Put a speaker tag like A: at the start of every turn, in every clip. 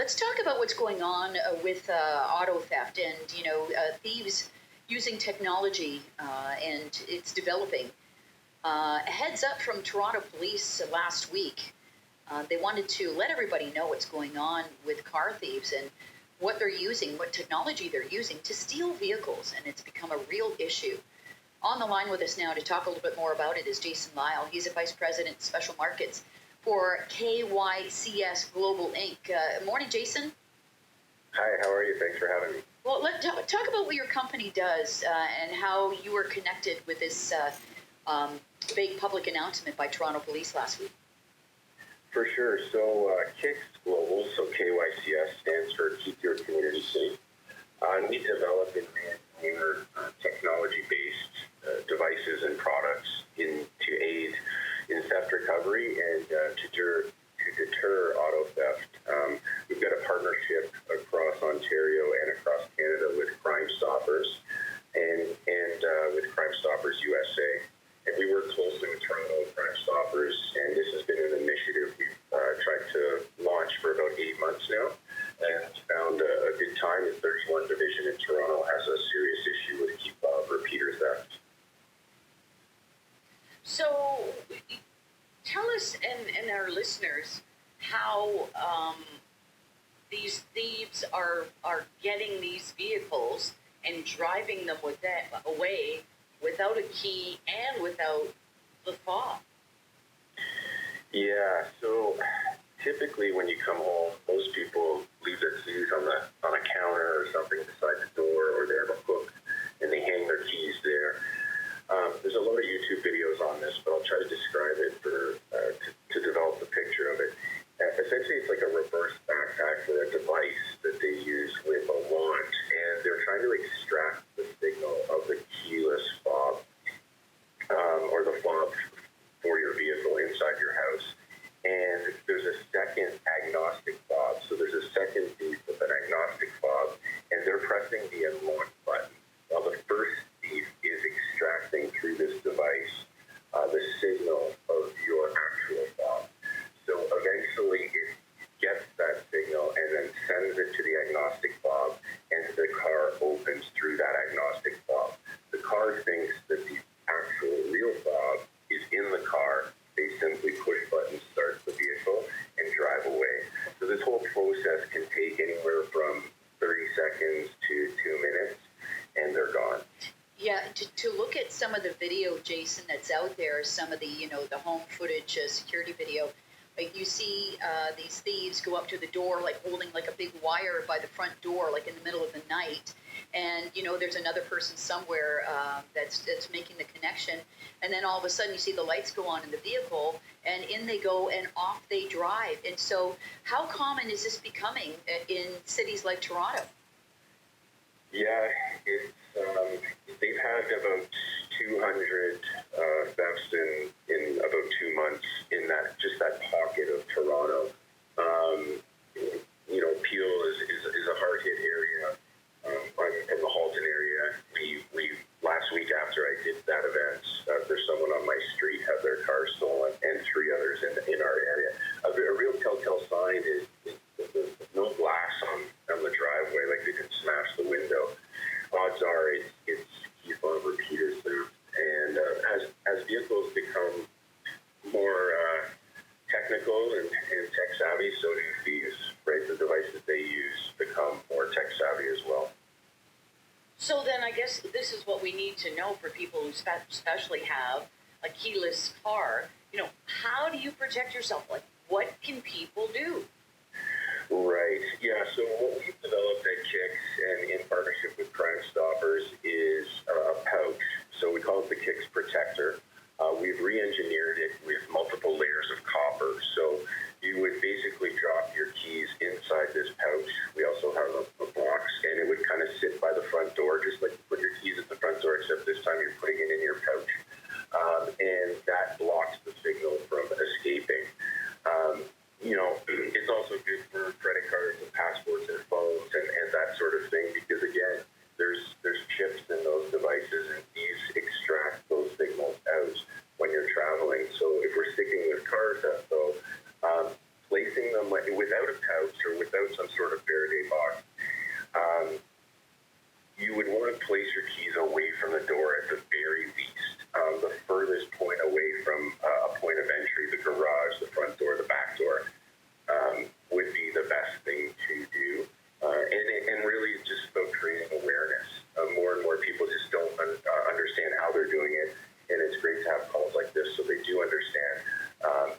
A: Let's talk about what's going on with auto theft and, thieves using technology, and it's developing. A heads up from Toronto Police last week. They wanted to let everybody know what's going on with car thieves and what they're using, what technology they're using to steal vehicles, and it's become a real issue. On the line with us now to talk a little bit more about it is Jason Lyall. He's a Vice President, Special Markets for KYCS Global Inc. Morning, Jason.
B: Hi, how are you? Thanks for having me.
A: Well, let's talk about what your company does and how you were connected with this big public announcement by Toronto Police last week.
B: For sure. So KYCS Global, so KYCS stands for Keep Your Community Safe. And we develop and manufacture technology-based devices and products to aid in theft recovery and to deter auto theft. We've got a partnership across Ontario and across Canada with Crime Stoppers and with Crime Stoppers USA. And we work closely with Toronto Crime Stoppers, and this has been an initiative we've tried to launch for about 8 months now, and found a good time. The 31 Division in Toronto has a serious issue with repeater theft.
C: So tell us and our listeners how these thieves are getting these vehicles and driving them away without a key and without the fob.
B: Yeah, so typically when you come home, most people leave their keys on a counter or something beside the door, or they have a hook and they hang their keys there. There's a lot of YouTube videos on this, but I'll try to describe it to develop the picture of it. Essentially, it's like a reverse backpack for a device that they use with a wand, and they're trying to extract the signal of the keyless fob, or the fob for your vehicle inside your house. And there's a second agnostic fob. So there's a second thief with an agnostic fob, and they're pressing the unlock button while the first thief is extracting through this device the signal of your actual fob. So eventually it gets that signal and then sends it to the agnostic fob, and the car opens through that agnostic fob. The car thinks that the actual real fob is in the car. They simply push buttons, start the vehicle, and drive away. So this whole process can take anywhere from 30 seconds to 2 minutes, and they're gone.
A: Yeah, to look at some of the video, Jason, that's out there, some of the, the home footage, security video, like you see these thieves go up to the door, like holding like a big wire by the front door, like in the middle of the night. And, there's another person somewhere that's making the connection. And then all of a sudden you see the lights go on in the vehicle, and in they go and off they drive. And so how common is this becoming in cities like Toronto?
B: Yeah, they've had about 200 thefts in about 2 months in that pocket of Toronto. Peel is a hard hit area. From the Halton area, we last week after I did that event, there's someone on my street had their car stolen, and 3 others in our area. A real telltale sign is no glass on the driveway, like they can smash the window. Odds are it's key fob repeater theft. And as vehicles become more technical and tech savvy, so do thieves, right? The devices they use become more tech savvy as well.
C: So then I guess this is what we need to know for people who especially have a keyless car. How do you protect yourself? Like, what can people do?
B: Right. Yeah. So what we've developed at KYCS and in partnership with Crime Stoppers is a pouch. So we call it the KYCS Protector. We've re-engineered it with multiple layers of copper. So you would basically drop your keys inside this pouch. We also have a box, and it would kind of sit by the front door, just like you put your keys at the front door, except this time you're putting it in your pouch. And that blocks the signal from escaping. It's also good for credit cards and passports and phones and that sort of thing, because again, there's chips in those devices, and these extract those signals out when you're traveling. So if we're sticking with car theft, though, placing them like without a pouch or without some sort of Faraday box. You would want to place your keys away from the door at the very least. The furthest point away from a point of entry, the garage, the front door, the back door, would be the best thing to do. And really it's just about creating awareness. More and more people just don't understand how they're doing it. And it's great to have calls like this so they do understand.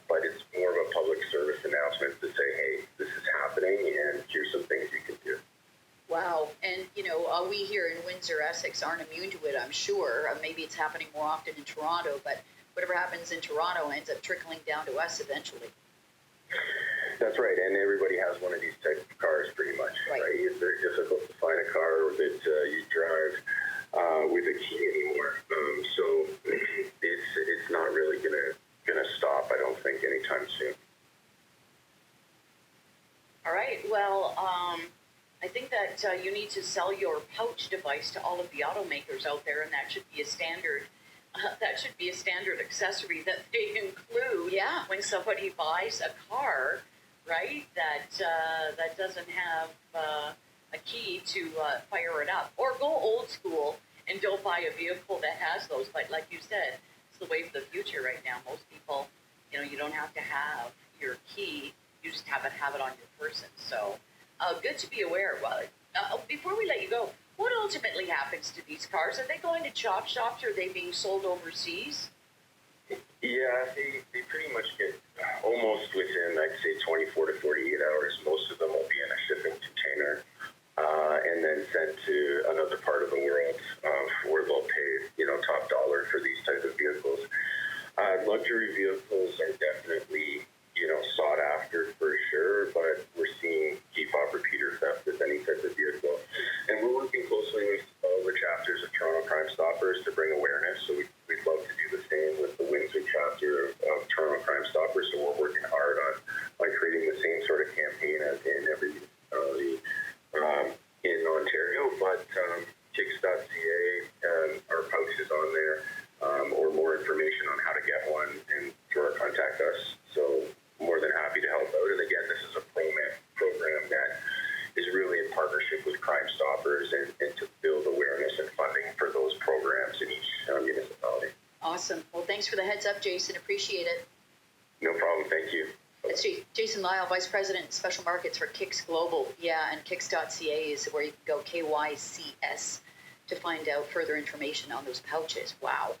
B: But it's more of a public service announcement to say, hey, this is happening and here's some things you can do.
A: Wow. And, we here in Windsor, Essex aren't immune to it, I'm sure. Maybe it's happening more often in Toronto, but whatever happens in Toronto ends up trickling down to us eventually.
B: That's right, and everybody has one of these types of cars pretty much, right? It's very difficult to find a car that you drive with a key anymore. So it's not really gonna stop, I don't think, anytime soon.
C: All right. Well, I think that you need to sell your pouch device to all of the automakers out there, and that should be a standard. That should be a standard accessory that they include when somebody buys a car, right? That doesn't have a key to fire it up, or go old school and don't buy a vehicle that has those. But like you said, it's the way of the future right now. Most people, you don't have to have your key; you just have it on your person. So good to be aware. Well, before we let you go, what ultimately happens to these cars? Are they going to chop shops, or are they being sold overseas?
B: Yeah, they pretty much get almost within, I'd say, 24 to 48 hours. Most of them will be in a shipping container and then sent to another part of the world where they'll pay, top dollar for these types of vehicles. Luxury vehicles are definitely, sought after for sure, but we're seeing keep-off repeater theft with any type of vehicle. And we're working closely with all the chapters of Toronto Crime Stoppers to bring awareness. So we'd love to do the same with the Windsor chapter of Toronto Crime Stoppers. So we're working hard on creating the same sort of campaign as in every municipality in Ontario. But KYCS.ca, our pouch is on there, or more information on how to get one, and through our contact us. So more than happy to help out. And again, this is a program that is really in partnership with Crime Stoppers and to build awareness and funding for those programs in each municipality.
A: Awesome. Well, thanks for the heads up, Jason. Appreciate it.
B: No problem. Thank you.
A: That's Jason Lyall, Vice President, Special Markets for KYCS Global. Yeah, and KYCS.ca is where you can go, KYCS, to find out further information on those pouches. Wow.